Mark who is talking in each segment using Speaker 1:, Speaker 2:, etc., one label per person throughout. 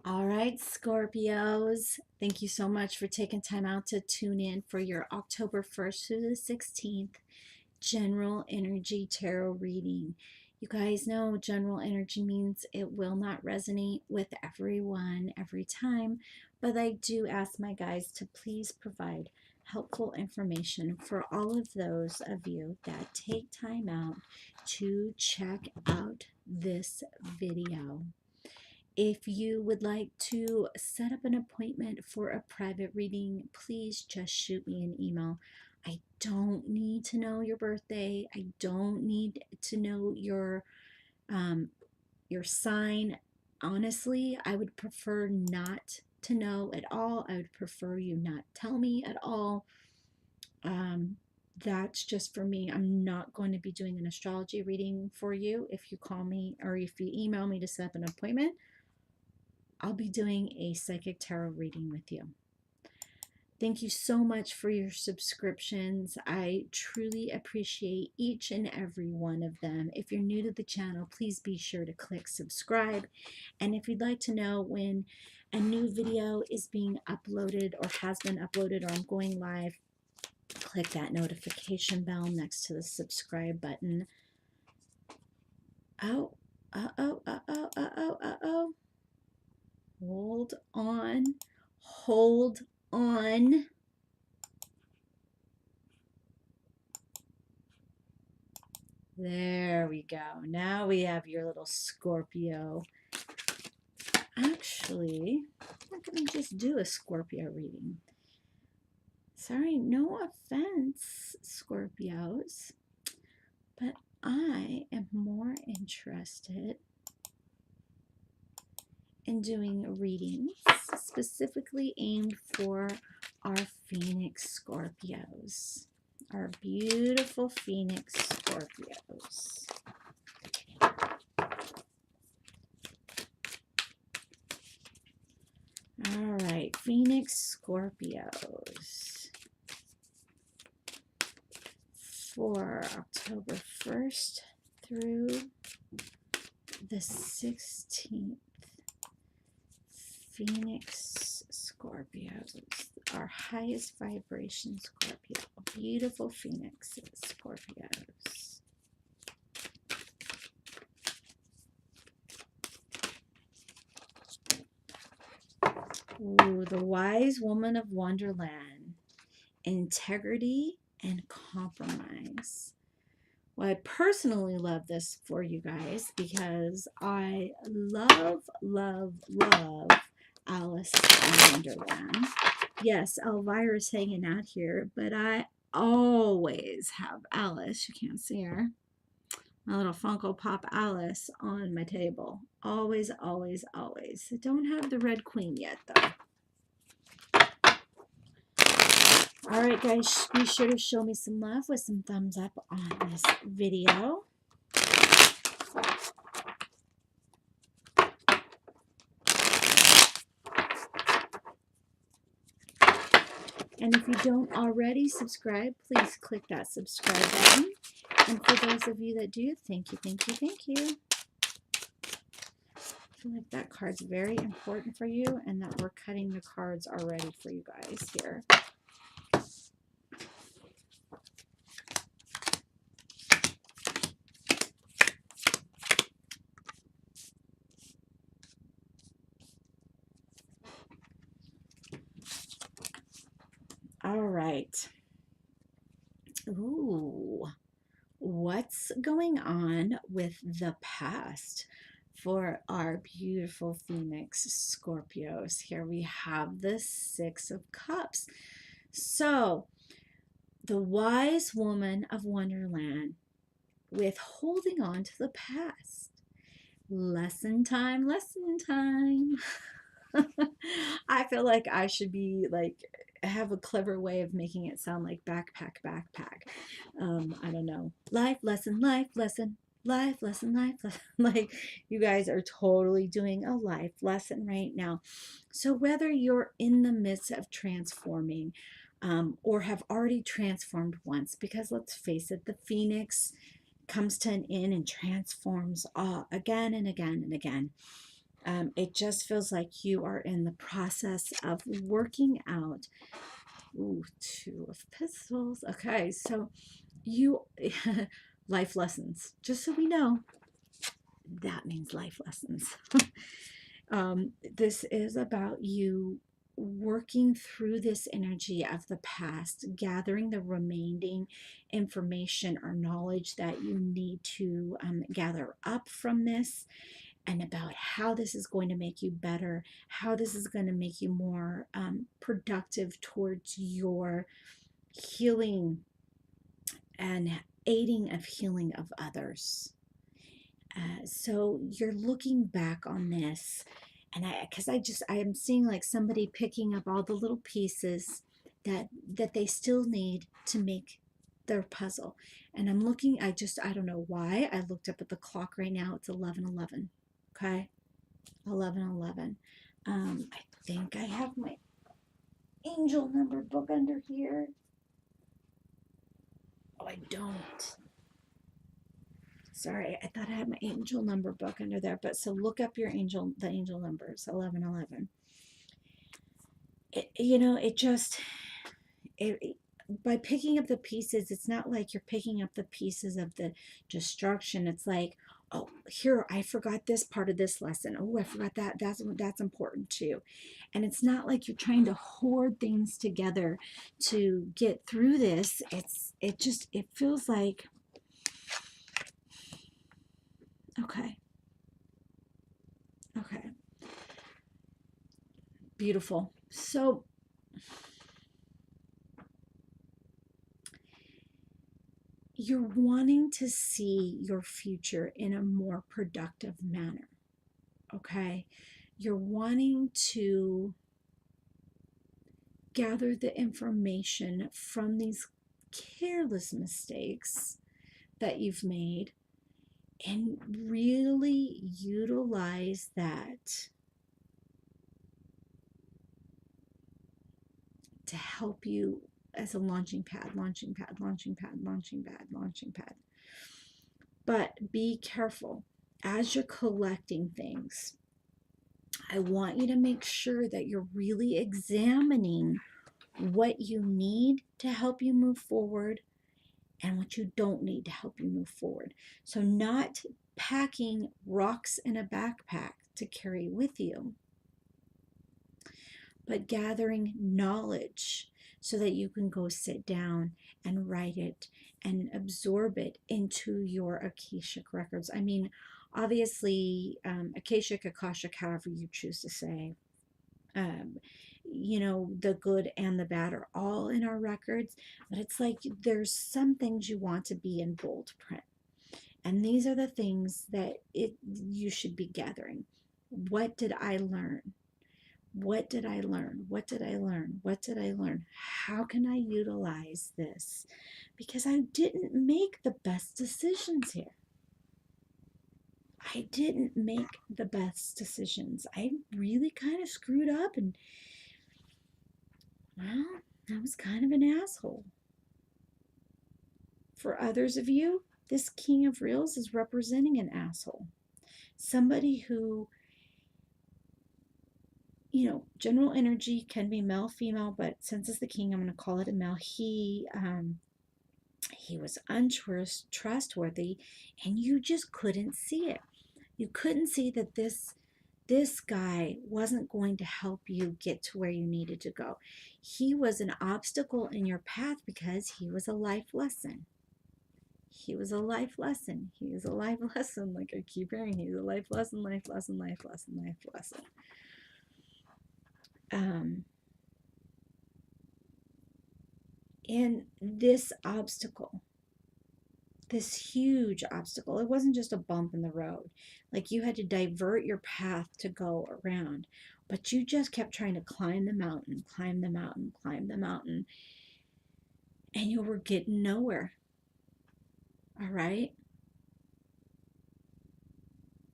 Speaker 1: All right, Scorpios, thank you so much for taking time out to tune in for your October 1st through the 16th general energy tarot reading. You guys know general energy means it will not resonate with everyone every time, but I do ask my guys to please provide helpful information for all of those of you that take time out to check out this video. If you would like to set up an appointment for a private reading, please just shoot me an email. I don't need to know your birthday. I don't need to know um, your sign. Honestly, I would prefer not to know at all. I would prefer you not tell me at all. That's just for me. I'm not going to be doing an astrology reading for you if you call me or if you email me to set up an appointment. I'll be doing a psychic tarot reading with you. Thank you so much for your subscriptions. I truly appreciate each and every one of them. If you're new to the channel, please be sure to click subscribe. And if you'd like to know when a new video is being uploaded or has been uploaded or I'm going live, click that notification bell next to the subscribe button. Oh, uh-oh. Hold on. Hold on. There we go. Now we have your little Scorpio. Actually, I'm going to just do a Scorpio reading. Sorry, no offense, Scorpios, but I am more interested in doing readings specifically aimed for our Phoenix Scorpios, our beautiful Phoenix Scorpios. All right, Phoenix Scorpios for October 1st through the 16th. Phoenix Scorpios, our highest vibration Scorpio, beautiful Phoenix Scorpios. Ooh, the wise woman of Wonderland, integrity and compromise. Well, I personally love this for you guys because I love Alice in Wonderland. Yes, Elvira's hanging out here, but I always have Alice, you can't see her, my little Funko Pop Alice on my table. Always. I don't have the Red Queen yet, though. All right, guys, be sure to show me some love with some thumbs up on this video. And if you don't already subscribe, please click that subscribe button. And for those of you that do, thank you. I feel like that card's very important for you and that we're cutting the cards already for you guys here. All right. Ooh, what's going on with the past for our beautiful Phoenix Scorpios? Here we have the Six of Cups. So, the wise woman of Wonderland with holding on to the past. Lesson time. I feel like I should be like have a clever way of making it sound like backpack. I don't know. Life lesson. Like you guys are totally doing a life lesson right now. So whether you're in the midst of transforming or have already transformed once, because let's face it, the Phoenix comes to an end and transforms again and again and again. It just feels like you are in the process of working out. Ooh, Two of Pistols. Okay, so you, life lessons. Just so we know, that means life lessons. This is about you working through this energy of the past, gathering the remaining information or knowledge that you need to gather up from this, and about how this is going to make you better, how this is going to make you more productive towards your healing and aiding of healing of others. So you're looking back on this, and I am seeing like somebody picking up all the little pieces that they still need to make their puzzle. And I'm looking, I don't know why I looked up at the clock right now. It's 11:11. Okay, 11:11. I think I have my angel number book under here. Oh, I don't. Sorry, I thought I had my angel number book under there. But so look up the angel numbers, 11:11. It just, it, by picking up the pieces, it's not like you're picking up the pieces of the destruction. It's like, oh, here, I forgot this part of this lesson. Oh, I forgot that. That's important too. And it's not like you're trying to hoard things together to get through this. It feels like, okay, okay, beautiful. So you're wanting to see your future in a more productive manner. Okay, you're wanting to gather the information from these careless mistakes that you've made and really utilize that to help you as a launching pad, launching pad, launching pad, launching pad, launching pad. But be careful as you're collecting things. I want you to make sure that you're really examining what you need to help you move forward and what you don't need to help you move forward. So, not packing rocks in a backpack to carry with you, but gathering knowledge so that you can go sit down and write it and absorb it into your Akashic records. I mean, obviously, Akashic, Akashic, however you choose to say, um, the good and the bad are all in our records, but it's like there's some things you want to be in bold print. And these are the things that you should be gathering. What did I learn? What did I learn? What did I learn? What did I learn? How can I utilize this? Because I didn't make the best decisions here. I didn't make the best decisions. I really kind of screwed up, and well, I was kind of an asshole. For others of you, this King of Reels is representing an asshole. Somebody who, general energy can be male, female, but since it's the king, I'm going to call it a male. He was untrustworthy, and you just couldn't see it. You couldn't see that this guy wasn't going to help you get to where you needed to go. He was an obstacle in your path because he was a life lesson. He was a life lesson. He was a life lesson. Like I keep hearing, he's a life lesson, life lesson, life lesson, life lesson. And this obstacle, this huge obstacle, it wasn't just a bump in the road. Like you had to divert your path to go around, but you just kept trying to climb the mountain, climb the mountain, climb the mountain, and you were getting nowhere. All right?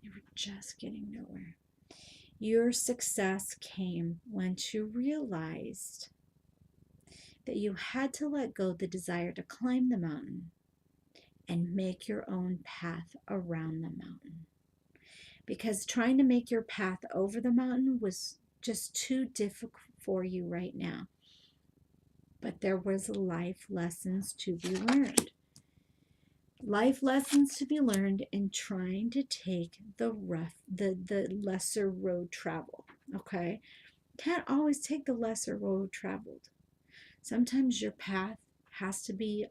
Speaker 1: You were just getting nowhere. Your success came once you realized that you had to let go the desire to climb the mountain and make your own path around the mountain. because trying to make your path over the mountain was just too difficult for you right now. But there was life lessons to be learned. Life lessons to be learned in trying to take the lesser road travel. Okay? Can't always take the lesser road traveled. Sometimes your path has to be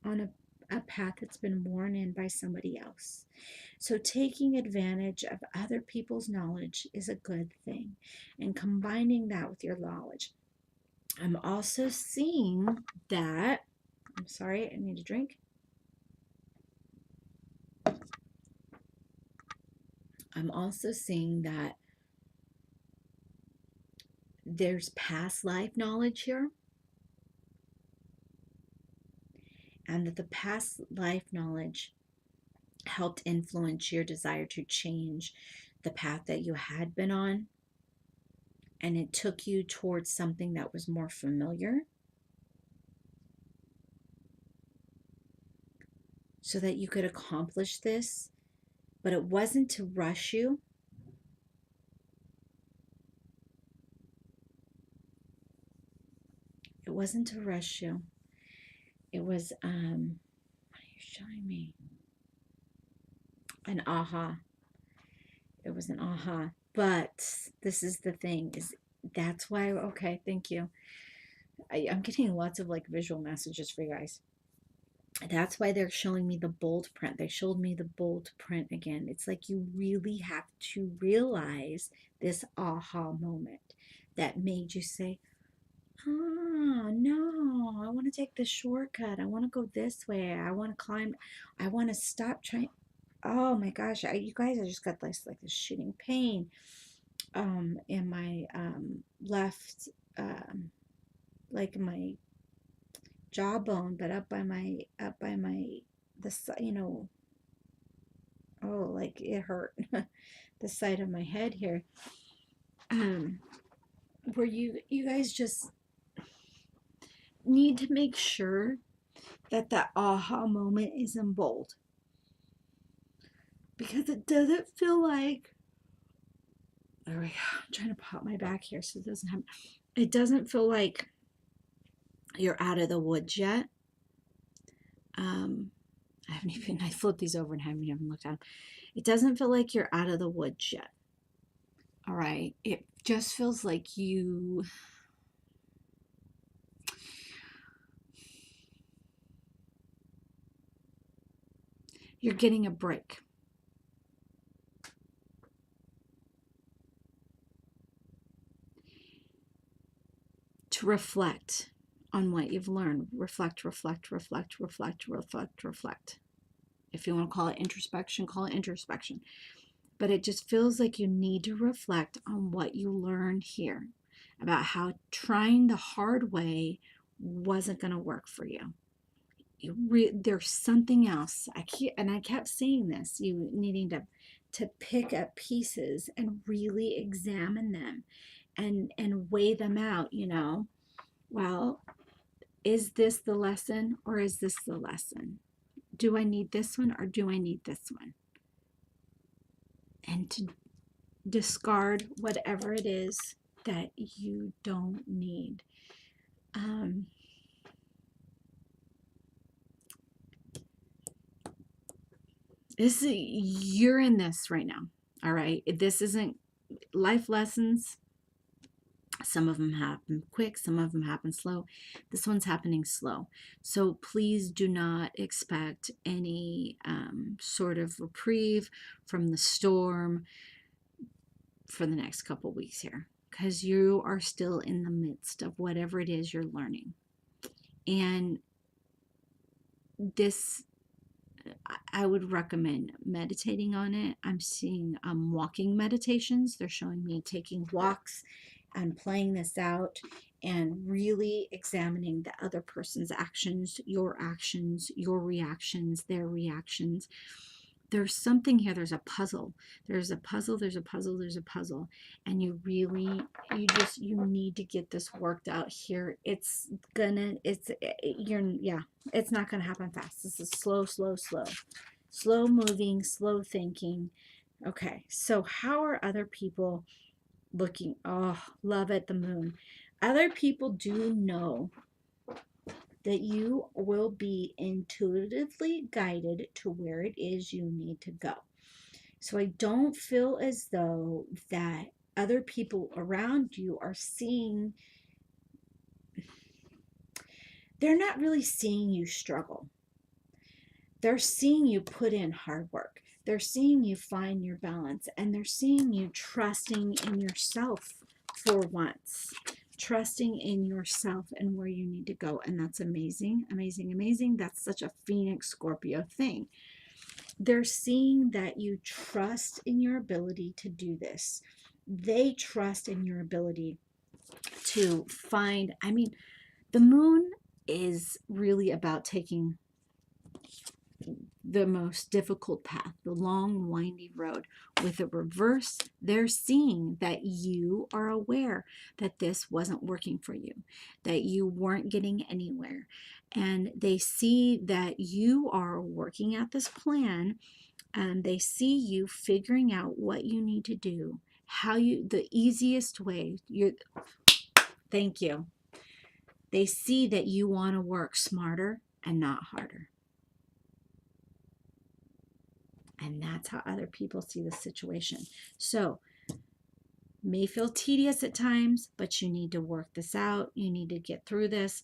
Speaker 1: on a path that's been worn in by somebody else. So taking advantage of other people's knowledge is a good thing, and combining that with your knowledge. I'm also seeing that, I'm sorry, I need a drink. I'm also seeing that there's past life knowledge here, and that the past life knowledge helped influence your desire to change the path that you had been on, and it took you towards something that was more familiar so that you could accomplish this. But it wasn't to rush you. It wasn't to rush you. It was, what are you showing me? An aha. It was an aha. But this is the thing, is that's why, okay, thank you. I'm getting lots of like visual messages for you guys. That's why they're showing me the bold print. They showed me the bold print again. It's like you really have to realize this aha moment that made you say, oh, no, I want to take the shortcut. I want to go this way. I want to climb. I want to stop trying. Oh my gosh, you guys, I just got this like this shooting pain in my left, like my jawbone, but up by my the you know, oh, like it hurt the side of my head here. Where you guys just need to make sure that that aha moment is in bold, because it doesn't feel like, there we go, I'm trying to pop my back here so it doesn't feel like you're out of the woods yet. I flipped these over and haven't even looked at them. It doesn't feel like you're out of the woods yet. All right. It just feels like you're getting a break. To reflect on what you've learned. Reflect, reflect, reflect, reflect, reflect, reflect. If you want to call it introspection, call it introspection. But it just feels like you need to reflect on what you learned here about how trying the hard way wasn't going to work for you. There's something else. I kept saying this, you needing to pick up pieces and really examine them and weigh them out, Well, is this the lesson or is this the lesson? Do I need this one or do I need this one? And to discard whatever it is that you don't need. You're in this right now. All right. This isn't life lessons. Some of them happen quick, some of them happen slow. This one's happening slow. So please do not expect any sort of reprieve from the storm for the next couple weeks here, because you are still in the midst of whatever it is you're learning. And this, I would recommend meditating on it. I'm seeing walking meditations. They're showing me taking walks and playing this out and really examining the other person's actions, your reactions, their reactions. There's something here. There's a puzzle. There's a puzzle. There's a puzzle. There's a puzzle. And you need to get this worked out here. It's not going to happen fast. This is slow moving, slow thinking. Okay, so how are other people looking? Oh, love at the moon. Other people do know that you will be intuitively guided to where it is you need to go. So I don't feel as though that other people around you are seeing, they're not really seeing you struggle. They're seeing you put in hard work. They're seeing you find your balance, and they're seeing you trusting in yourself for once. Trusting in yourself and where you need to go. And that's amazing, amazing, amazing. That's such a Phoenix Scorpio thing. They're seeing that you trust in your ability to do this. They trust in your ability to find, I mean, the moon is really about taking the most difficult path, the long, windy road. With a reverse, they're seeing that you are aware that this wasn't working for you, that you weren't getting anywhere. And they see that you are working at this plan, and they see you figuring out what you need to do, how you, the easiest way. Thank you. They see that you want to work smarter and not harder. And that's how other people see the situation. So, may feel tedious at times, but you need to work this out. You need to get through this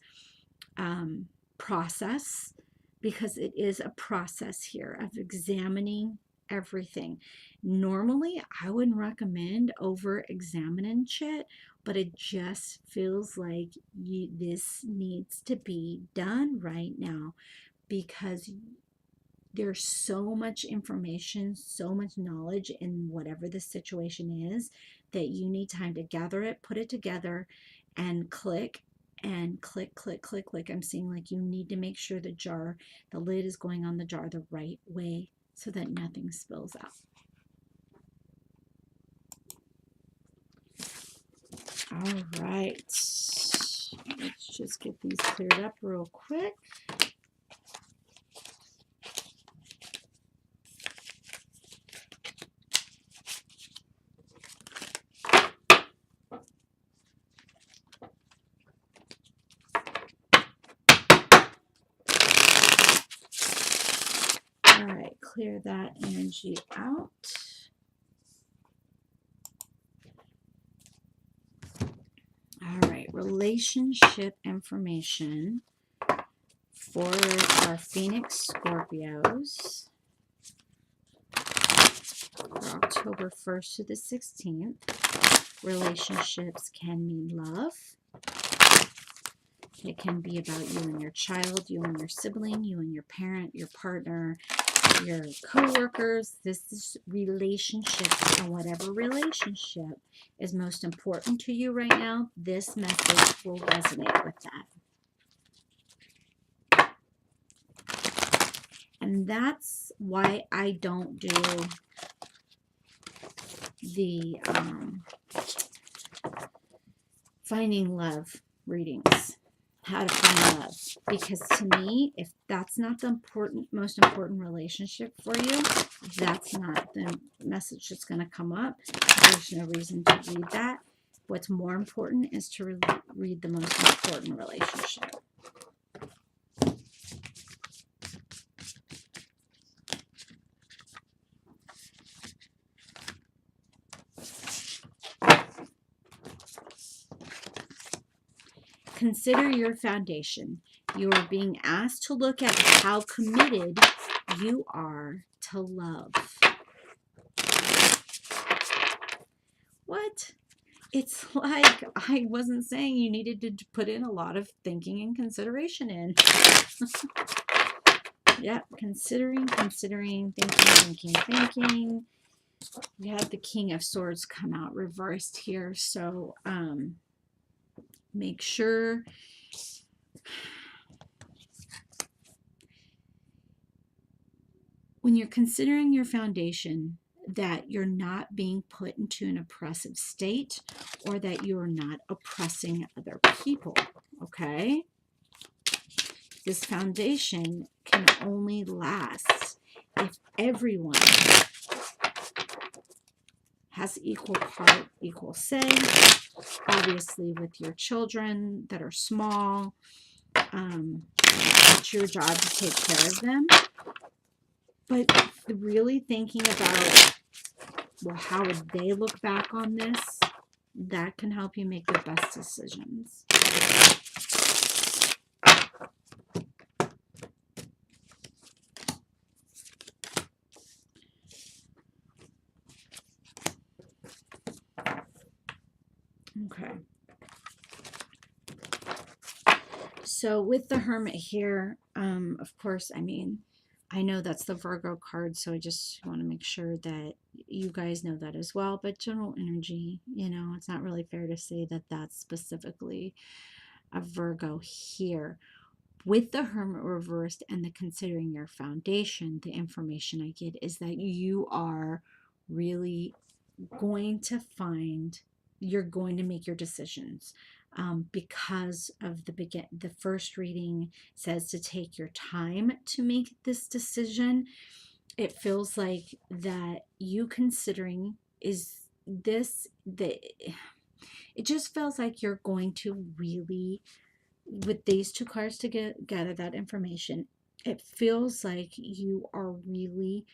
Speaker 1: process, because it is a process here of examining everything. Normally, I wouldn't recommend over examining shit, but it just feels like this needs to be done right now, because there's so much information, so much knowledge in whatever the situation is, that you need time to gather it, put it together, and click and click, click, click, click. I'm seeing like you need to make sure the lid is going on the jar the right way so that nothing spills out. All right. Let's just get these cleared up real quick. All right, clear that energy out. All right, relationship information for our Phoenix Scorpios for October 1st to the 16th. Relationships can mean love. It can be about you and your child, you and your sibling, you and your parent, your partner, your co-workers. This is relationships, and whatever relationship is most important to you right now, this message will resonate with that. And that's why I don't do the finding love readings, how to find love, because to me, if that's not the most important relationship for you, that's not the message that's going to come up. There's no reason to read that. What's more important is to read the most important relationship. Consider your foundation. You are being asked to look at how committed you are to love. What? It's like I wasn't saying you needed to put in a lot of thinking and consideration in. Yeah, considering, thinking. We have the King of Swords come out reversed here, so make sure when you're considering your foundation that you're not being put into an oppressive state, or that you're not oppressing other people, okay? This foundation can only last if everyone has equal part, equal say. Obviously, with your children that are small, it's your job to take care of them. But really thinking about, well, how would they look back on this? That can help you make the best decisions. Okay. So with the Hermit here, of course, I mean, I know that's the Virgo card, so I just want to make sure that you guys know that as well. But general energy, you know, it's not really fair to say that that's specifically a Virgo here. With the Hermit reversed and the considering your foundation, the information I get is that you are really going to find, you're going to make your decisions, because of the first reading says to take your time to make this decision. It feels like that you considering, is this the it just feels like you're going to really, with these two cards to gather that information, it feels like you are really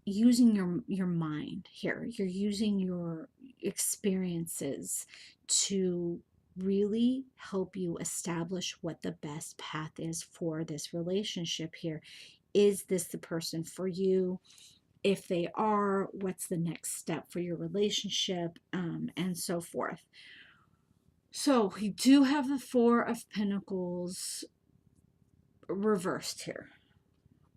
Speaker 1: using your mind here. You're using your experiences to really help you establish what the best path is for this relationship here. Is this the person for you? If they are, what's the next step for your relationship, and so forth. So we do have the Four of Pentacles reversed here.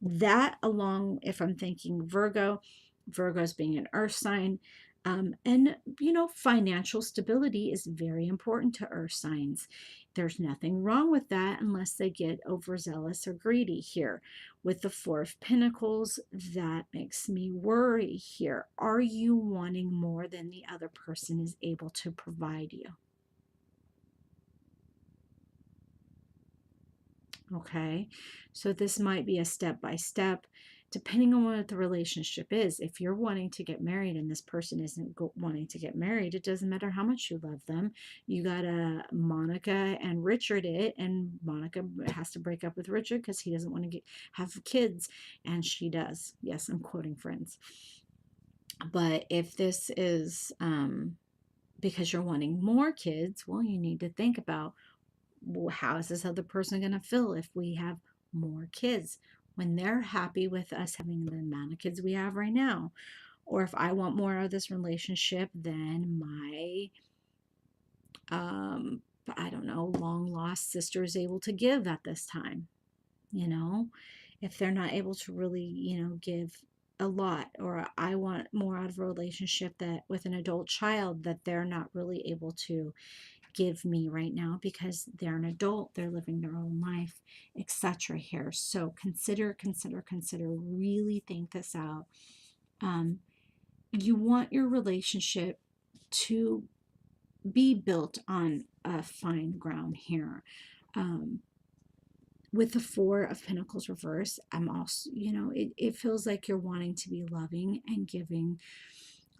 Speaker 1: That, along, if I'm thinking Virgo's being an earth sign, and you know, financial stability is very important to earth signs. There's nothing wrong with that unless they get overzealous or greedy here. With the Four of Pentacles, that makes me worry here. Are you wanting more than the other person is able to provide you? Okay, so this might be a step by step, depending on what the relationship is. If you're wanting to get married and this person isn't wanting to get married, it doesn't matter how much you love them. You got Monica and Richard it, and Monica has to break up with Richard because he doesn't want to have kids, and she does. Yes, I'm quoting Friends. But if this is because you're wanting more kids, well, you need to think about, well, how is this other person going to feel if we have more kids when they're happy with us having the amount of kids we have right now? Or if I want more out of this relationship than my, I don't know, long lost sister is able to give at this time, you know, if they're not able to really, you know, give a lot, or I want more out of a relationship that with an adult child that they're not really able to give me right now because they're an adult, they're living their own life, etc. here. So consider, really think this out. You want your relationship to be built on a fine ground here. With the Four of Pentacles reverse, I'm also, you know, it feels like you're wanting to be loving and giving,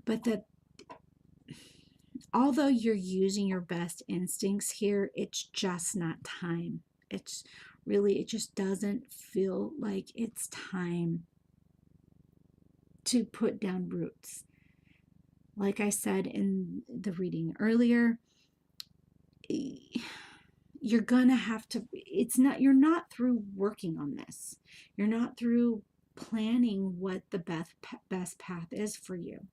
Speaker 1: but that although you're using your best instincts here, it's just not time. It's really, it just doesn't feel like it's time to put down roots. Like I said in the reading earlier, you're gonna have to, it's not, you're not through working on this. You're not through planning what the best path is for you.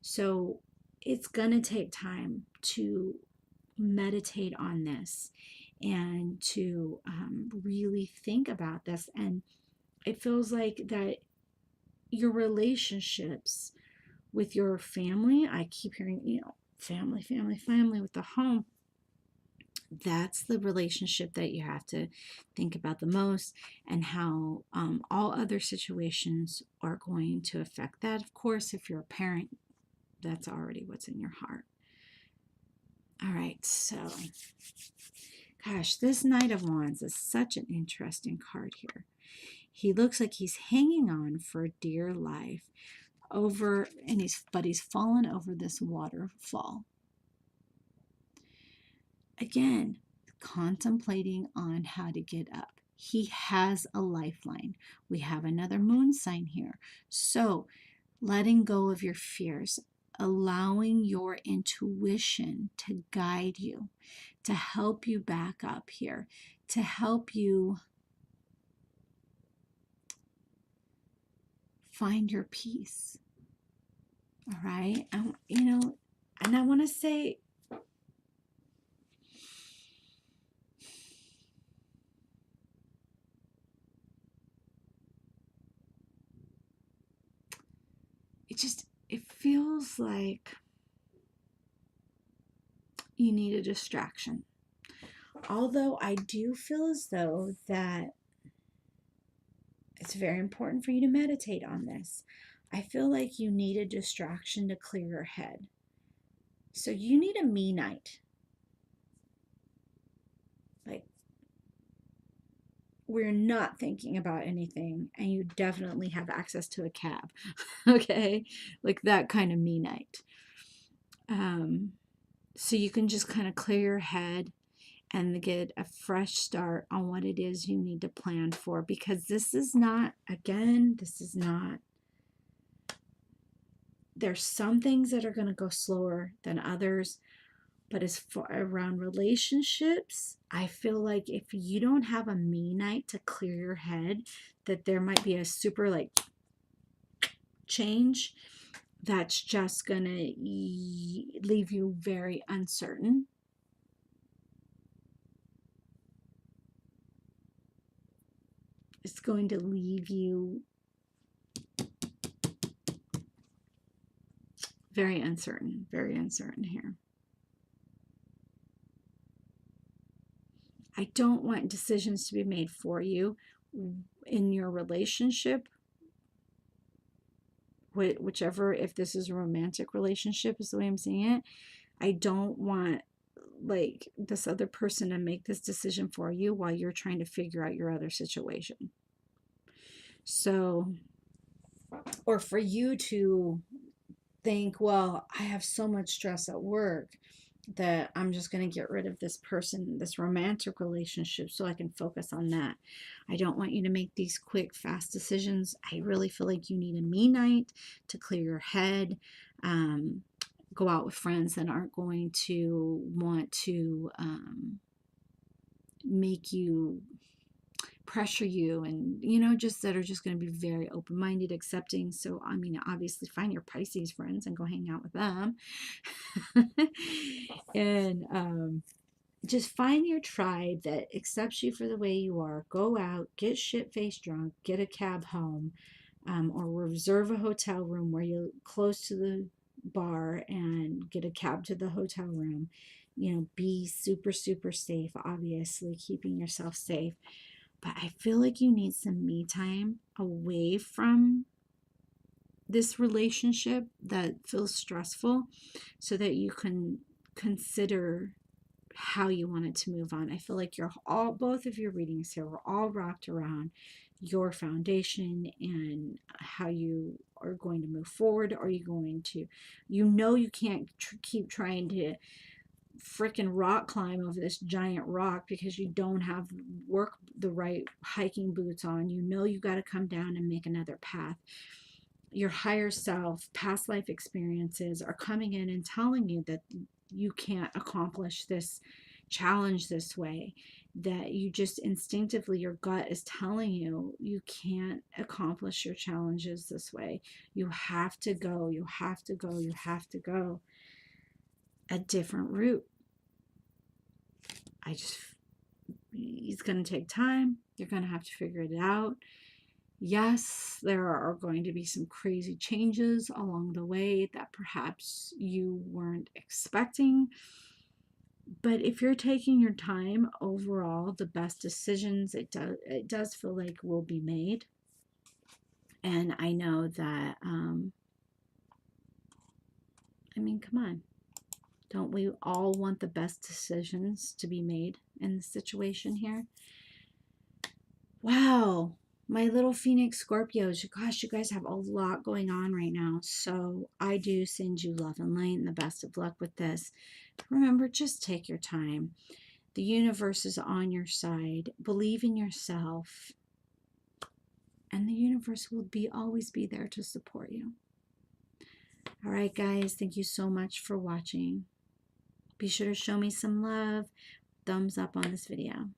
Speaker 1: So it's gonna take time to meditate on this and to really think about this. And it feels like that your relationships with your family, I keep hearing, you know, family with the home, that's the relationship that you have to think about the most, and how all other situations are going to affect that. Of course, if you're a parent, that's already what's in your heart. All right, so gosh, this Knight of Wands is such an interesting card here. He looks like he's hanging on for dear life. over, and he's fallen over this waterfall. Again, contemplating on how to get up. He has a lifeline. We have another moon sign here. So, letting go of your fears, allowing your intuition to guide you, to help you back up here, to help you find your peace. All right? And I want to say, it feels like you need a distraction. Although I do feel as though that it's very important for you to meditate on this. I feel like you need a distraction to clear your head. So you need a me night. Like, we're not thinking about anything, and you definitely have access to a cab. Okay? Like that kind of me night. So you can just kind of clear your head and get a fresh start on what it is you need to plan for, because this is not, there's some things that are going to go slower than others, but as far around relationships, I feel like if you don't have a me night to clear your head, that there might be a super like change that's just going to leave you very uncertain. It's going to leave you very uncertain here. I don't want decisions to be made for you in your relationship, whichever, if this is a romantic relationship is the way I'm seeing it. I don't want like this other person to make this decision for you while you're trying to figure out your other situation. So, or for you to think, well, I have so much stress at work that I'm just going to get rid of this person, this romantic relationship, so I can focus on that. I don't want you to make these quick, fast decisions. I really feel like you need a me night to clear your head. Go out with friends that aren't going to want to make you pressure you, and just that are just going to be very open-minded, accepting. So obviously find your Pisces friends and go hang out with them. And just find your tribe that accepts you for the way you are. Go out, get shit-faced drunk, get a cab home, or reserve a hotel room where you're close to the bar and get a cab to the hotel room. Be super, super safe, obviously keeping yourself safe. But I feel like you need some me time away from this relationship that feels stressful, so that you can consider how you want it to move on. I feel like both of your readings here were all wrapped around your foundation and how you are going to move forward. Are you going to, you can't keep trying to freaking rock climb over this giant rock because you don't have the right hiking boots on. You got to come down and make another path. Your higher self, past life experiences are coming in and telling you that you can't accomplish this challenge this way, that you just instinctively, your gut is telling you you can't accomplish your challenges this way. You have to go a different route. It's going to take time. You're going to have to figure it out. Yes, there are going to be some crazy changes along the way that perhaps you weren't expecting. But if you're taking your time, overall, the best decisions, it does feel like will be made. And I know that, come on. Don't we all want the best decisions to be made in the situation here? Wow. My little Phoenix Scorpios, gosh, you guys have a lot going on right now. So I do send you love and light and the best of luck with this. Remember, just take your time. The universe is on your side. Believe in yourself. And the universe will always be there to support you. All right, guys, thank you so much for watching. Be sure to show me some love. Thumbs up on this video.